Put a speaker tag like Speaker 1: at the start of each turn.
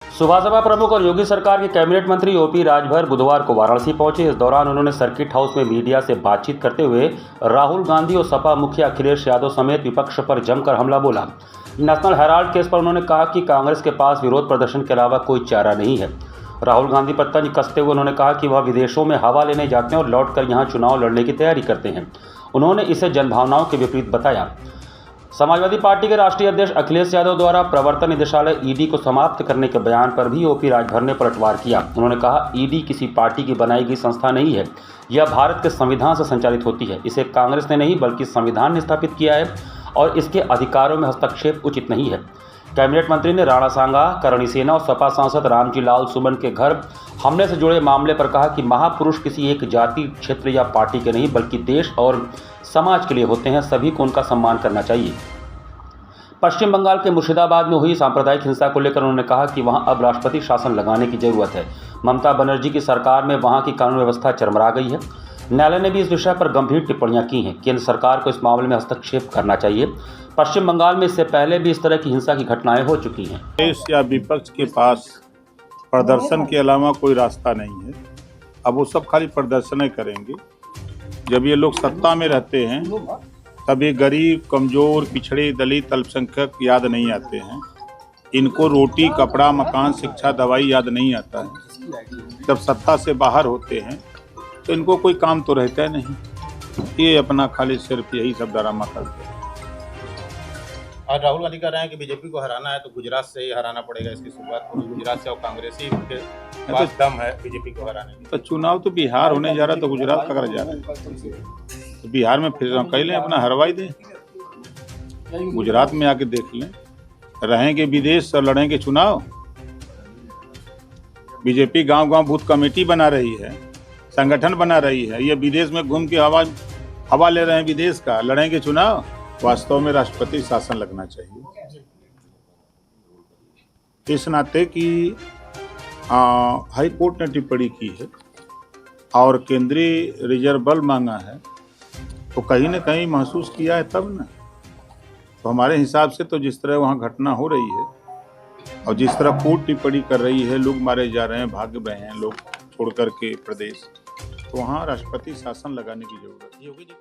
Speaker 1: सुबह सभा प्रमुख और योगी सरकार के कैबिनेट मंत्री ओपी राजभर बुधवार को वाराणसी पहुंचे। इस दौरान उन्होंने सर्किट हाउस में मीडिया से बातचीत करते हुए राहुल गांधी और सपा मुखिया अखिलेश यादव समेत विपक्ष पर जमकर हमला बोला। नेशनल हेराल्ड केस पर उन्होंने कहा कि कांग्रेस के पास विरोध प्रदर्शन के अलावा कोई चारा नहीं है। राहुल गांधी पर तंज कसते हुए उन्होंने कहा कि वह विदेशों में हवा लेने जाते हैं और लौटकर यहां चुनाव लड़ने की तैयारी करते हैं। उन्होंने इसे जनभावनाओं के विपरीत बताया। समाजवादी पार्टी के राष्ट्रीय अध्यक्ष अखिलेश यादव द्वारा प्रवर्तन निदेशालय ईडी को समाप्त करने के बयान पर भी ओपी राजभर ने पलटवार किया। उन्होंने कहा, ईडी किसी पार्टी की बनाई गई संस्था नहीं है, यह भारत के संविधान से संचालित होती है। इसे कांग्रेस ने नहीं बल्कि संविधान ने स्थापित किया है और इसके अधिकारों में हस्तक्षेप उचित नहीं है। कैबिनेट मंत्री ने राणा सांगा, करणी सेना और सपा सांसद रामजी लाल सुमन के घर हमले से जुड़े मामले पर कहा कि महापुरुष किसी एक जाति, क्षेत्र या पार्टी के नहीं बल्कि देश और समाज के लिए होते हैं, सभी को उनका सम्मान करना चाहिए। पश्चिम बंगाल के मुर्शिदाबाद में हुई सांप्रदायिक हिंसा को लेकर उन्होंने कहा कि वहां अब राष्ट्रपति शासन लगाने की जरूरत है। ममता बनर्जी की सरकार में वहां की कानून व्यवस्था चरमरा गई है। न्यायालय ने भी इस विषय पर गंभीर टिप्पणियां की हैं। केंद्र सरकार को इस मामले में हस्तक्षेप करना चाहिए। पश्चिम बंगाल में इससे पहले भी इस तरह की हिंसा की घटनाएं हो चुकी हैं।
Speaker 2: देश या विपक्ष के पास प्रदर्शन के अलावा कोई रास्ता नहीं है। अब वो सब खाली प्रदर्शन ही करेंगे। जब ये लोग सत्ता में रहते हैं तब ये गरीब, कमजोर, पिछड़े, दलित, अल्पसंख्यक याद नहीं आते हैं। इनको रोटी, कपड़ा, मकान, शिक्षा, दवाई याद नहीं आता है। जब सत्ता से बाहर होते हैं तो इनको कोई काम तो रहता है नहीं। ये अपना खाली सिर्फ यही सब ड्रामा करते हैं।
Speaker 3: आज राहुल गांधी कह रहे हैं कि बीजेपी को हराना है तो गुजरात से ही हराना पड़ेगा। इसकी शुरुआत गुजरात से और कांग्रेसी के पास दम है बीजेपी को हराने की।
Speaker 2: तो चुनाव तो बिहार होने जा रहा है, तो गुजरात का कर जा रहा है। तो बिहार में फिर कह लें अपना हरवाई दें, गुजरात में आके देख लें। रहेंगे विदेश और लड़ेंगे चुनाव। बीजेपी गांव-गांव बूथ कमेटी बना रही है, संगठन बना रही है। ये विदेश में घूम के हवा ले रहे हैं विदेश का। लड़ेंगे चुनाव। वास्तव में राष्ट्रपति शासन लगना चाहिए, इस नाते कि हाई कोर्ट ने टिप्पणी की है और केंद्रीय रिजर्व बल मांगा है, तो कहीं न कहीं महसूस किया है तब ना। तो हमारे हिसाब से तो जिस तरह वहाँ घटना हो रही है और जिस तरह कोर्ट टिप्पणी कर रही है, लोग मारे जा रहे हैं, भाग गए हैं लोग छोड़ करके प्रदेश, तो वहाँ राष्ट्रपति शासन लगाने की जरूरत है।